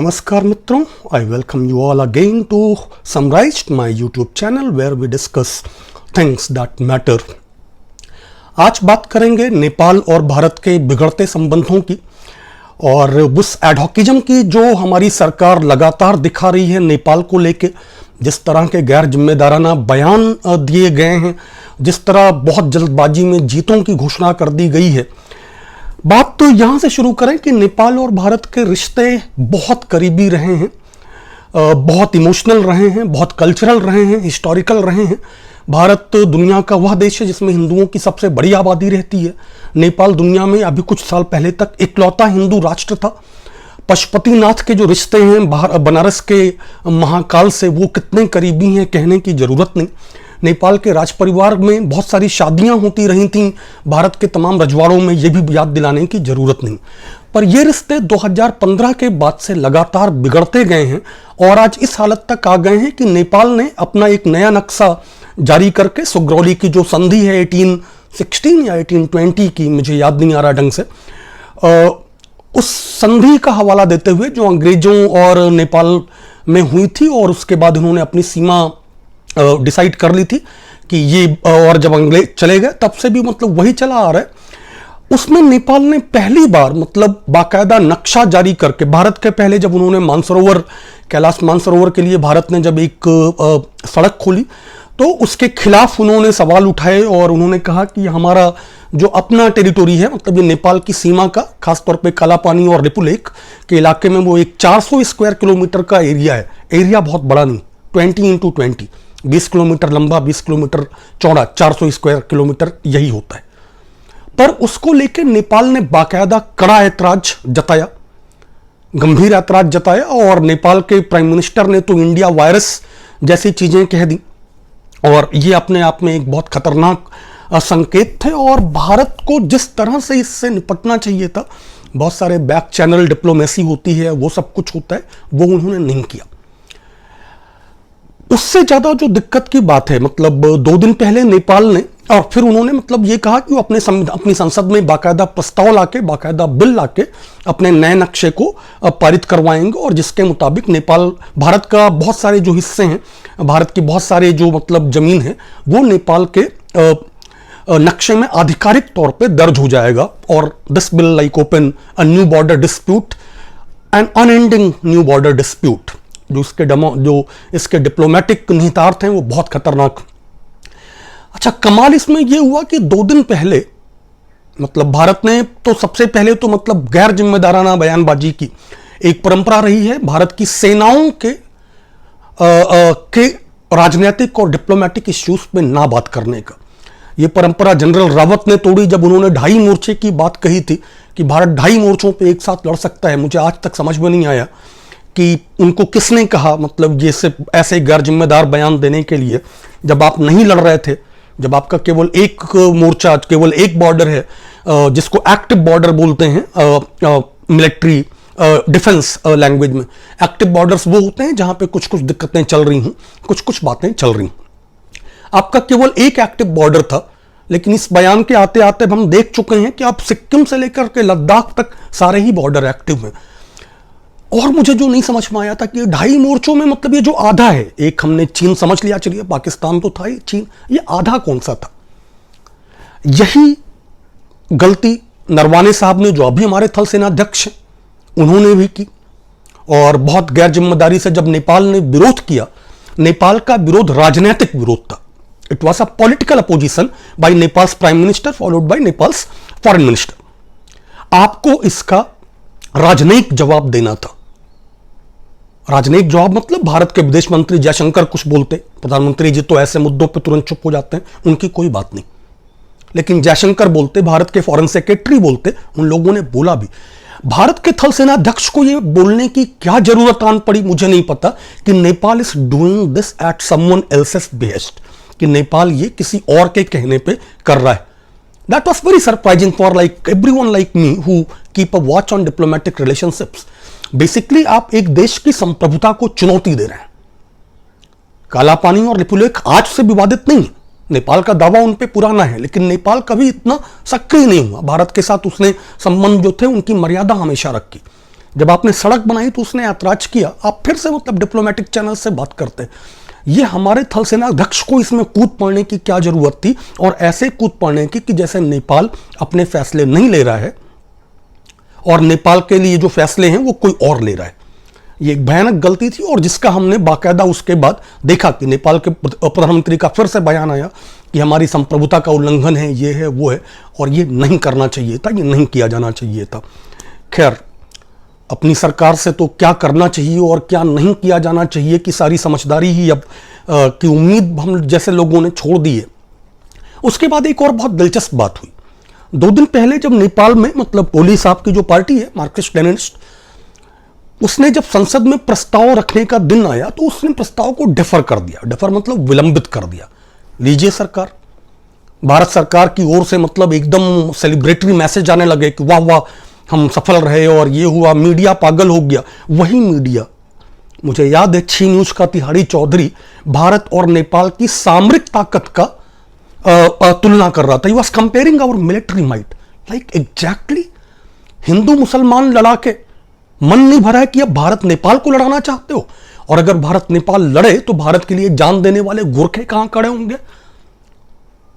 Namaskar मित्रों, I welcome you all again to Summarized, my YouTube channel where we discuss things that matter. आज बात करेंगे नेपाल और भारत के बिगड़ते संबंधों की और उस एडहॉकिज्म की जो हमारी सरकार लगातार दिखा रही है नेपाल को लेके। जिस तरह के गैर जिम्मेदाराना बयान दिए गए हैं, जिस तरह बहुत जल्दबाजी में जीतों की घोषणा कर दी गई है। बात तो यहाँ से शुरू करें कि नेपाल और भारत के रिश्ते बहुत करीबी रहे हैं, बहुत इमोशनल रहे हैं, बहुत कल्चरल रहे हैं, हिस्टोरिकल रहे हैं। भारत दुनिया का वह देश है जिसमें हिंदुओं की सबसे बड़ी आबादी रहती है। नेपाल दुनिया में अभी कुछ साल पहले तक इकलौता हिंदू राष्ट्र था। पशुपतिनाथ के जो रिश्ते हैं बनारस के महाकाल से, वो कितने करीबी हैं कहने की ज़रूरत नहीं। नेपाल के राज परिवार में बहुत सारी शादियां होती रही थीं, भारत के तमाम रजवाड़ों में, ये भी याद दिलाने की ज़रूरत नहीं। पर ये रिश्ते 2015 के बाद से लगातार बिगड़ते गए हैं और आज इस हालत तक आ गए हैं कि नेपाल ने अपना एक नया नक्शा जारी करके सुगरौली की जो संधि है 1816 या 1820 की, मुझे याद नहीं आ रहा ढंग से, उस संधि का हवाला देते हुए जो अंग्रेजों और नेपाल में हुई थी और उसके बाद उन्होंने अपनी सीमा डिसाइड कर ली थी कि ये, और जब अंग्रेज चले गए तब से भी मतलब वही चला आ रहा है। उसमें नेपाल ने पहली बार मतलब बाकायदा नक्शा जारी करके, भारत के पहले जब उन्होंने मानसरोवर, कैलाश मानसरोवर के लिए भारत ने जब एक सड़क खोली तो उसके खिलाफ उन्होंने सवाल उठाए और उन्होंने कहा कि हमारा जो अपना टेरिटोरी है, मतलब ये नेपाल की सीमा का, खासतौर पे कालापानी और रिपुलेख के इलाके में, वो एक 400 स्क्वायर किलोमीटर का एरिया है। एरिया बहुत बड़ा नहीं, 20x20, 20 किलोमीटर लंबा, 20 किलोमीटर चौड़ा, 400 स्क्वायर किलोमीटर यही होता है। पर उसको लेकर नेपाल ने बाकायदा कड़ा ऐतराज जताया, गंभीर ऐतराज जताया और नेपाल के प्राइम मिनिस्टर ने तो इंडिया वायरस जैसी चीजें कह दी और ये अपने आप में एक बहुत खतरनाक संकेत थे। और भारत को जिस तरह से इससे निपटना चाहिए था, बहुत सारे बैक चैनल डिप्लोमेसी होती है, वो सब कुछ होता है, वो उन्होंने नहीं किया। उससे ज्यादा जो दिक्कत की बात है, मतलब 2 दिन पहले नेपाल ने, और फिर उन्होंने मतलब ये कहा कि वो अपनी संसद में बाकायदा प्रस्ताव लाके, बाकायदा बिल लाके अपने नए नक्शे को पारित करवाएंगे और जिसके मुताबिक नेपाल, भारत का बहुत सारे जो हिस्से हैं, भारत की बहुत सारे जो मतलब जमीन है, वो नेपाल के नक्शे में आधिकारिक तौर पे दर्ज हो जाएगा। और this bill like open a new border dispute and unending new border dispute. जो इसके डिप्लोमेटिक निहितार्थ हैं वो बहुत खतरनाक। अच्छा, कमाल इसमें यह हुआ कि 2 दिन पहले मतलब भारत ने तो सबसे पहले तो मतलब गैर जिम्मेदाराना बयानबाजी की एक परंपरा रही है भारत की सेनाओं के राजनीतिक और डिप्लोमेटिक इश्यूज पे ना बात करने का। यह परंपरा जनरल रावत ने तोड़ी जब उन्होंने 2.5 मोर्चे की बात कही थी कि भारत 2.5 मोर्चों पे एक साथ लड़ सकता है। मुझे आज तक समझ में नहीं आया कि उनको किसने कहा, मतलब ये सिर्फ ऐसे गैर जिम्मेदार बयान देने के लिए, जब आप नहीं लड़ रहे थे, जब आपका केवल एक मोर्चा, केवल एक बॉर्डर है जिसको एक्टिव बॉर्डर बोलते हैं मिलिट्री डिफेंस लैंग्वेज में। एक्टिव बॉर्डर्स वो होते हैं जहां पे कुछ कुछ दिक्कतें चल रही हूं, कुछ कुछ बातें चल रही हूं। आपका केवल एक एक्टिव बॉर्डर था, लेकिन इस बयान के आते आते हम देख चुके हैं कि आप सिक्किम से लेकर के लद्दाख तक सारे ही बॉर्डर एक्टिव हैं। और मुझे जो नहीं समझ में आया था कि 2.5 मोर्चों में मतलब ये जो आधा है, एक हमने चीन समझ लिया, चलिए पाकिस्तान तो था ही, चीन, ये आधा कौन सा था। यही गलती नरवाने साहब ने, जो अभी हमारे थल सेनाध्यक्ष हैं, उन्होंने भी की। और बहुत गैर जिम्मेदारी से जब नेपाल ने विरोध किया, नेपाल का विरोध राजनीतिक विरोध था। It was a political opposition by Nepal's prime minister followed by Nepal's foreign minister. आपको इसका राजनयिक जवाब देना था। राजनयिक जवाब मतलब भारत के विदेश मंत्री जयशंकर कुछ बोलते, प्रधानमंत्री जी तो ऐसे मुद्दों पर तुरंत चुप हो जाते हैं, उनकी कोई बात नहीं, लेकिन जयशंकर बोलते, भारत के फॉरेन सेक्रेटरी बोलते, उन लोगों ने बोला भी। भारत के थल सेनाध्यक्ष को यह बोलने की क्या जरूरत आन पड़ी, मुझे नहीं पता, कि Nepal is doing this at someone else's behest, कि नेपाल ये किसी और के कहने पे कर रहा है। That was very surprising for like everyone like me who keep a watch on diplomatic relationships. Basically आप एक देश की संप्रभुता को चुनौती दे रहे हैं। कालापानी और रिपुलेख आज से विवादित नहीं है, नेपाल का दावा उन पे पुराना है, लेकिन नेपाल कभी इतना सक्रिय नहीं हुआ। भारत के साथ उसने संबंध जो थे उनकी मर्यादा हमेशा रखी। जब आपने सड़क बनाई तो उसने ऐतराज किया, आप फिर से मतलब डिप्लोमेटिक चैनल से बात करते। ये हमारे थल सेना अध्यक्ष को इसमें कूद पड़ने की क्या जरूरत थी, और ऐसे कूद पड़ने की कि जैसे नेपाल अपने फैसले नहीं ले रहा है और नेपाल के लिए जो फैसले हैं वो कोई और ले रहा है। ये एक भयानक गलती थी, और जिसका हमने बाकायदा उसके बाद देखा कि नेपाल के प्रधानमंत्री का फिर से बयान आया कि हमारी संप्रभुता का उल्लंघन है, ये है वो है, और ये नहीं करना चाहिए था, ये नहीं किया जाना चाहिए था। खैर, अपनी सरकार से तो क्या करना चाहिए और क्या नहीं किया जाना चाहिए कि सारी समझदारी ही अब की उम्मीद हम जैसे लोगों ने छोड़ दी है। उसके बाद एक और बहुत दिलचस्प बात हुई। 2 दिन पहले जब नेपाल में मतलब ओली साहब की जो पार्टी है मार्क्सिस्ट लेनिनिस्ट, उसने जब संसद में प्रस्ताव रखने का दिन आया तो उसने प्रस्ताव को डिफर कर दिया। डिफर मतलब विलंबित कर दिया। लीजिए सरकार, भारत सरकार की ओर से मतलब एकदम सेलिब्रेटरी मैसेज आने लगे कि वाह वाह हम सफल रहे और ये हुआ, मीडिया पागल हो गया। वही मीडिया, मुझे याद है छी न्यूज का तिहाड़ी चौधरी भारत और नेपाल की सामरिक ताकत का तुलना कर रहा था। He was comparing our military might, like exactly. Hindu मुसलमान लड़ा के मन नहीं भरा है कि अब भारत नेपाल को लड़ाना चाहते हो, और अगर भारत नेपाल लड़े तो भारत के लिए जान देने वाले गोरखे कहां खड़े होंगे।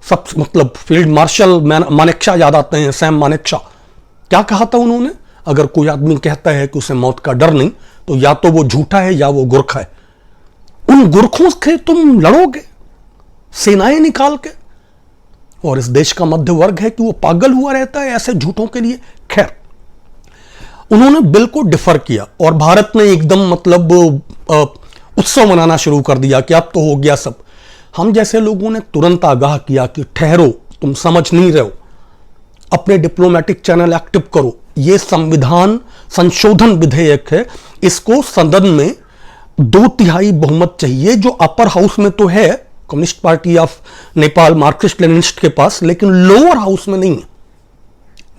सब मतलब फील्ड मार्शल मानेकशॉ याद आते हैं, सैम मानेकशॉ। क्या कहा था उन्होंने, अगर कोई आदमी कहता है कि उसे मौत का डर नहीं तो या तो वो झूठा है या वो गोरखा है। उन गोरखों से तुम लड़ोगे सेनाएं निकाल के, और इस देश का मध्य वर्ग है कि वो पागल हुआ रहता है ऐसे झूठों के लिए। खैर, उन्होंने बिल को डिफर किया और भारत ने एकदम मतलब उत्सव मनाना शुरू कर दिया कि अब तो हो गया सब। हम जैसे लोगों ने तुरंत आगाह किया कि ठहरो, तुम समझ नहीं रहे हो, अपने डिप्लोमेटिक चैनल एक्टिव करो। यह संविधान संशोधन विधेयक है, इसको सदन में 2/3 बहुमत चाहिए, जो अपर हाउस में तो है communist party of Nepal Marxist Leninist के पास, लेकिन लोअर हाउस में नहीं है।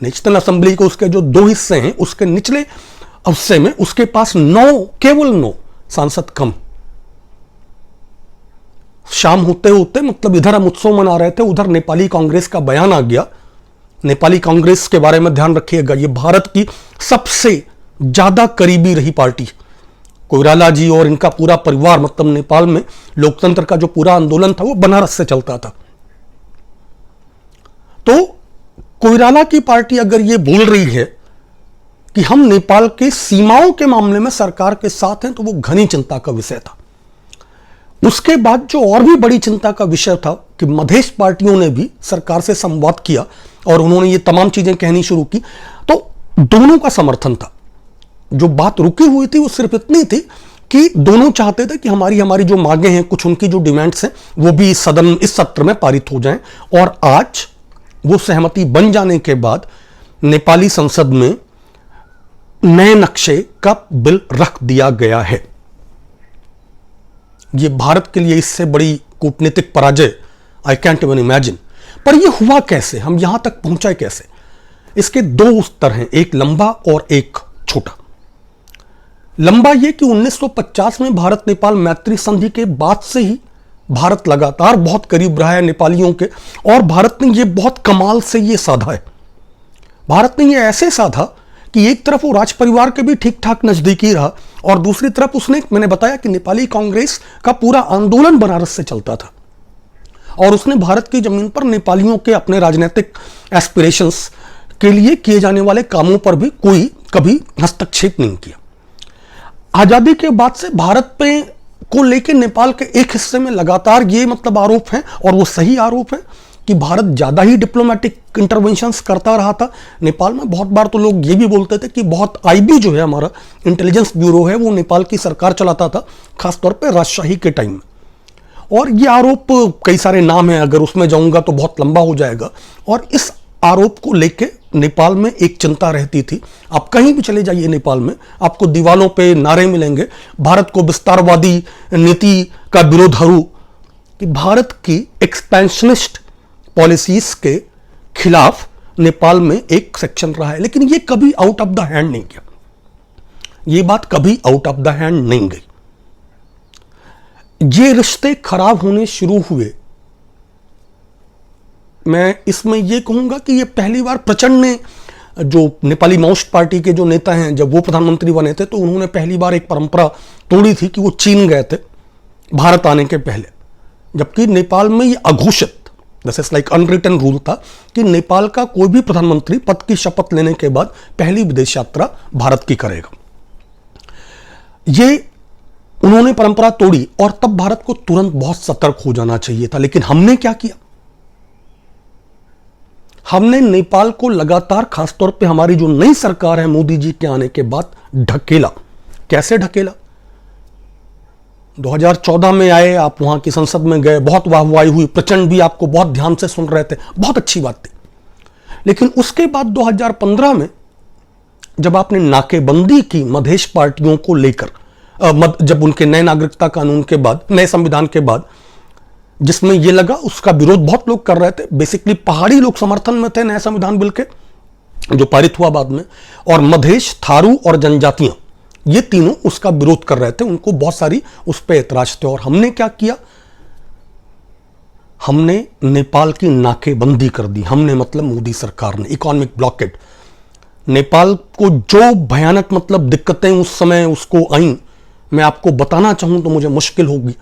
नेशनल असेंबली को उसके जो 2 हिस्से हैं उसके निचले हिस्से में उसके पास 9, केवल 9 सांसद कम। शाम होते होते मतलब इधर हम उत्सव मना रहे थे, उधर नेपाली कांग्रेस का बयान आ गया। नेपाली कांग्रेस के बारे में ध्यान रखिएगा, ये भारत की सबसे ज्यादा करीबी रही पार्टी। कोइराला जी और इनका पूरा परिवार, मतलब नेपाल में लोकतंत्र का जो पूरा आंदोलन था वो बनारस से चलता था। तो कोइराला की पार्टी अगर ये बोल रही है कि हम नेपाल के सीमाओं के मामले में सरकार के साथ हैं, तो वो घनी चिंता का विषय था। उसके बाद जो और भी बड़ी चिंता का विषय था कि मधेश पार्टियों ने भी सरकार से संवाद किया और उन्होंने ये तमाम चीजें कहनी शुरू की, तो दोनों का समर्थन था। जो बात रुकी हुई थी वो सिर्फ इतनी थी कि दोनों चाहते थे कि हमारी जो मांगे हैं, कुछ उनकी जो डिमांड्स हैं, वो भी इस सत्र में पारित हो जाएं। और आज वो सहमति बन जाने के बाद नेपाली संसद में नए नक्शे का बिल रख दिया गया है। ये भारत के लिए इससे बड़ी कूटनीतिक पराजय आई कैंट इवन इमेजिन। पर ये हुआ कैसे, हम यहां तक पहुंचे कैसे? इसके 2 उत्तर हैं, एक लंबा और एक छोटा। लंबा ये कि 1950 में भारत नेपाल मैत्री संधि के बाद से ही भारत लगातार बहुत करीब रहा है नेपालियों के, और भारत ने ये बहुत कमाल से ये साधा है। भारत ने ये ऐसे साधा कि एक तरफ वो राज परिवार के भी ठीक ठाक नजदीकी रहा, और दूसरी तरफ उसने, मैंने बताया कि नेपाली कांग्रेस का पूरा आंदोलन बनारस से चलता था, और उसने भारत की जमीन पर नेपालियों के अपने राजनीतिक एस्पिरेशंस के लिए किए जाने वाले कामों पर भी कोई कभी हस्तक्षेप नहीं किया। आजादी के बाद से भारत पे को लेकर नेपाल के एक हिस्से में लगातार ये मतलब आरोप है, और वो सही आरोप है, कि भारत ज्यादा ही डिप्लोमेटिक इंटरवेंशंस करता रहा था नेपाल में। बहुत बार तो लोग ये भी बोलते थे कि बहुत आईबी जो है हमारा इंटेलिजेंस ब्यूरो है, वो नेपाल की सरकार चलाता था, खासतौर पे राजशाही के टाइम में। और ये आरोप कई सारे नाम हैं, अगर उसमें जाऊंगा तो बहुत लंबा हो जाएगा। और इस आरोप को लेके नेपाल में एक चिंता रहती थी। आप कहीं भी चले जाइए नेपाल में, आपको दीवालों पे नारे मिलेंगे, भारत को विस्तारवादी नीति का विरोधारू, कि भारत की एक्सपेंशनिस्ट पॉलिसीज के खिलाफ नेपाल में एक सेक्शन रहा है। लेकिन ये कभी आउट ऑफ द हैंड नहीं गया, ये बात कभी आउट ऑफ द हैंड नहीं गई। ये रिश्ते खराब होने शुरू हुए, मैं इसमें यह कहूंगा कि यह पहली बार प्रचंड ने जो नेपाली माओइस्ट पार्टी के जो नेता हैं, जब वो प्रधानमंत्री बने थे तो उन्होंने पहली बार एक परंपरा तोड़ी थी कि वो चीन गए थे भारत आने के पहले, जबकि नेपाल में ये अघोषित, this is like unwritten rule था कि नेपाल का कोई भी प्रधानमंत्री पद की शपथ लेने के बाद पहली विदेश यात्रा भारत की करेगा। ये उन्होंने परंपरा तोड़ी और तब भारत को तुरंत बहुत सतर्क हो जाना चाहिए था। लेकिन हमने क्या किया? हमने नेपाल को लगातार, खासतौर पे हमारी जो नई सरकार है मोदी जी के आने के बाद, ढकेला। कैसे ढकेला? 2014 में आए आप, वहां की संसद में गए, बहुत वाहवाही हुई, प्रचंड भी आपको बहुत ध्यान से सुन रहे थे, बहुत अच्छी बात थी। लेकिन उसके बाद 2015 में जब आपने नाकेबंदी की मधेश पार्टियों को लेकर, जब उनके नए नागरिकता कानून के बाद, नए संविधान के बाद, जिसमें यह लगा, उसका विरोध बहुत लोग कर रहे थे, बेसिकली पहाड़ी लोग समर्थन में थे नए संविधान बिल के जो पारित हुआ बाद में, और मधेश, थारू और जनजातियां, ये तीनों उसका विरोध कर रहे थे, उनको बहुत सारी उस पर ऐतराज थे। और हमने क्या किया? हमने नेपाल की नाकेबंदी कर दी। हमने मतलब मोदी सरकार ने इकोनॉमिक ब्लॉकेट, नेपाल को जो भयानक मतलब दिक्कतें उस समय उसको आई, मैं आपको बताना चाहूं तो मुझे मुश्किल होगी।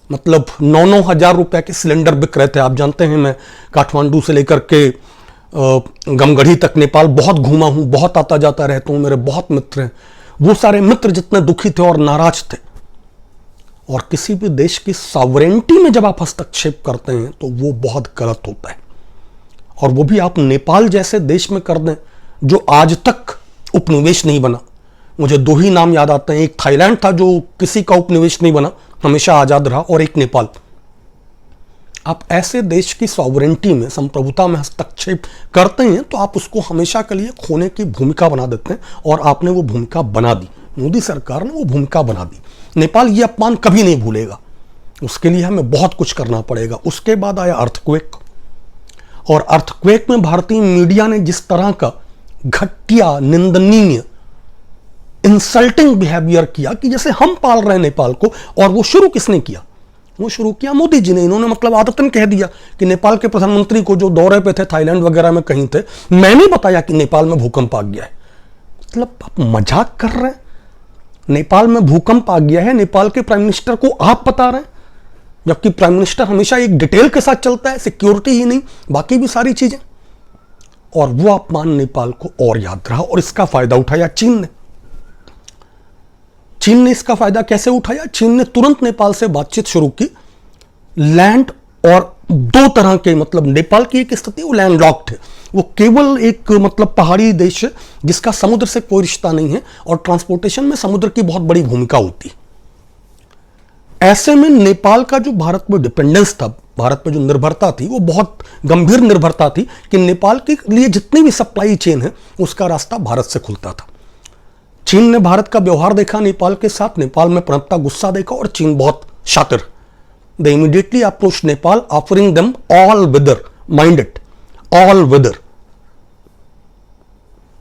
मतलब 9-9 हजार रुपए के सिलेंडर बिक रहे थे। आप जानते हैं मैं काठमांडू से लेकर के गमगढ़ी तक नेपाल बहुत घूमा हूं, बहुत आता जाता रहता हूं, मेरे बहुत मित्र हैं। वो सारे मित्र जितने दुखी थे और नाराज थे। और किसी भी देश की सॉवरेनिटी में जब आप हस्तक्षेप करते हैं तो वो बहुत गलत होता है। और वो भी आप नेपाल जैसे देश में कर दें जो आज तक उपनिवेश नहीं बना। मुझे दो ही नाम याद आते हैं, एक थाईलैंड था जो किसी का उपनिवेश नहीं बना, हमेशा आजाद रहा, और एक नेपाल। आप ऐसे देश की सॉवरेनिटी में, संप्रभुता में हस्तक्षेप करते हैं तो आप उसको हमेशा के लिए खोने की भूमिका बना देते हैं, और आपने वो भूमिका बना दी। मोदी सरकार ने वो भूमिका बना दी। नेपाल ये अपमान कभी नहीं भूलेगा, उसके लिए हमें बहुत कुछ करना पड़ेगा। उसके बाद आया अर्थक्वेक, और अर्थक्वेक में भारतीय मीडिया ने जिस तरह का घटिया, निंदनीय, इंसल्टिंग बिहेवियर किया कि जैसे हम पाल रहे हैं नेपाल को। और वो शुरू किसने किया? वो शुरू किया मोदी जी ने। इन्होंने मतलब आदतन कह दिया कि नेपाल के प्रधानमंत्री को, जो दौरे पे थे थाईलैंड वगैरह में कहीं थे, मैंने बताया कि नेपाल में भूकंप आ गया है। मतलब आप मजाक कर रहे हैं? नेपाल में भूकंप आ गया है, नेपाल के प्राइम मिनिस्टर को आप बता रहे हैं, जबकि प्राइम मिनिस्टर हमेशा एक डिटेल के साथ चलता है, सिक्योरिटी ही नहीं बाकी भी सारी चीजें। और वो अपमान नेपाल को और याद रहा, और इसका फायदा उठाया चीन ने। चीन ने इसका फायदा कैसे उठाया? चीन ने तुरंत नेपाल से बातचीत शुरू की। लैंड और दो तरह के, मतलब नेपाल की एक स्थिति, वो लैंडलॉक्ड है, वो केवल एक मतलब पहाड़ी देश है जिसका समुद्र से कोई रिश्ता नहीं है, और ट्रांसपोर्टेशन में समुद्र की बहुत बड़ी भूमिका होती है। ऐसे में नेपाल का जो भारत पर डिपेंडेंस था, भारत पर जो निर्भरता थी, वो बहुत गंभीर निर्भरता थी कि नेपाल के लिए जितनी भी सप्लाई चेन है उसका रास्ता भारत से खुलता था। चीन ने भारत का व्यवहार देखा नेपाल के साथ, नेपाल में पनपता गुस्सा देखा, और चीन बहुत शातिर, they immediately approach Nepal offering them all weather, mind it, all weather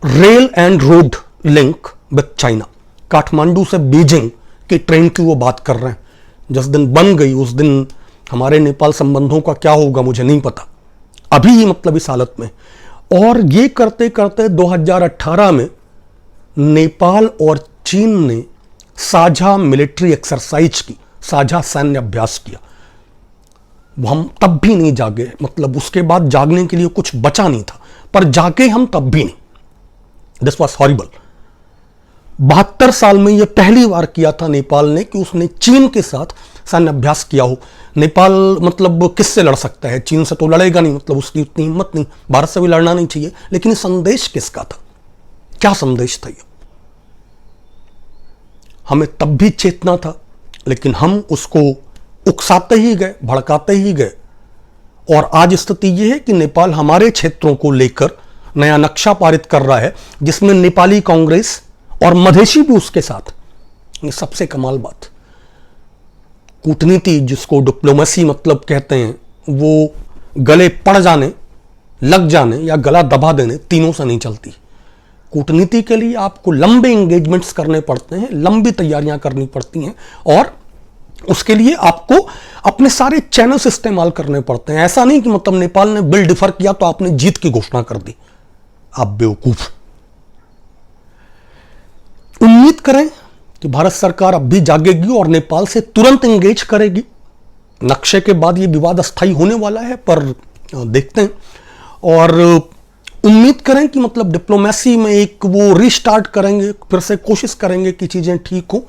rail and road link with China. Kathmandu से बीजिंग की ट्रेन की वो बात कर रहे हैं। जिस दिन बन गई उस दिन हमारे नेपाल संबंधों का क्या होगा मुझे नहीं पता, अभी ही मतलब इस हालत में। और ये करते करते 2018 में नेपाल और चीन ने साझा मिलिट्री एक्सरसाइज की, साझा सैन्य अभ्यास किया। हम तब भी नहीं जागे, मतलब उसके बाद जागने के लिए कुछ बचा नहीं था, पर जागे हम तब भी नहीं। This was horrible. 72 साल में यह पहली बार किया था नेपाल ने कि उसने चीन के साथ सैन्य अभ्यास किया हो। नेपाल मतलब किससे लड़ सकता है? चीन से तो लड़ेगा नहीं, मतलब उसकी उतनी हिम्मत नहीं, भारत से भी लड़ना नहीं चाहिए। लेकिन संदेश किसका था? क्या संदेश था ये? हमें तब भी चेतना था, लेकिन हम उसको उकसाते ही गए, भड़काते ही गए। और आज स्थिति यह है कि नेपाल हमारे क्षेत्रों को लेकर नया नक्शा पारित कर रहा है, जिसमें नेपाली कांग्रेस और मधेशी भी उसके साथ। ये सबसे कमाल बात, कूटनीति जिसको डिप्लोमेसी मतलब कहते हैं, वो गले पड़ जाने, लग जाने या गला दबा देने, तीनों से नहीं चलती। कूटनीति के लिए आपको लंबे एंगेजमेंट्स करने पड़ते हैं, लंबी तैयारियां करनी पड़ती हैं, और उसके लिए आपको अपने सारे चैनल्स इस्तेमाल करने पड़ते हैं। ऐसा नहीं कि मतलब नेपाल ने बिल डिफर किया तो आपने जीत की घोषणा कर दी। आप बेवकूफ। उम्मीद करें कि भारत सरकार अब भी जागेगी और नेपाल से तुरंत एंगेज करेगी। नक्शे के बाद ये विवाद अस्थायी होने वाला है, पर देखते हैं। और उम्मीद करें कि मतलब डिप्लोमेसी में एक वो रीस्टार्ट करेंगे, फिर से कोशिश करेंगे कि चीजें ठीक हो।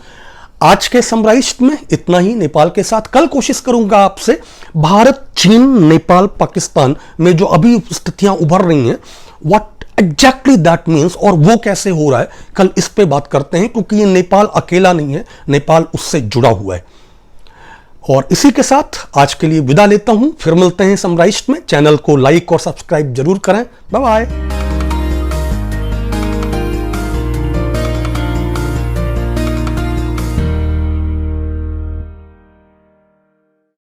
आज के समराइज में इतना ही नेपाल के साथ। कल कोशिश करूंगा आपसे भारत, चीन, नेपाल, पाकिस्तान में जो अभी स्थितियां उभर रही हैं, व्हाट एग्जैक्टली दैट मीन्स, और वो कैसे हो रहा है, कल इस पे बात करते हैं, क्योंकि ये नेपाल अकेला नहीं है, नेपाल उससे जुड़ा हुआ है। और इसी के साथ आज के लिए विदा लेता हूं, फिर मिलते हैं समराइज में। चैनल को लाइक और सब्सक्राइब जरूर करें। Bye bye.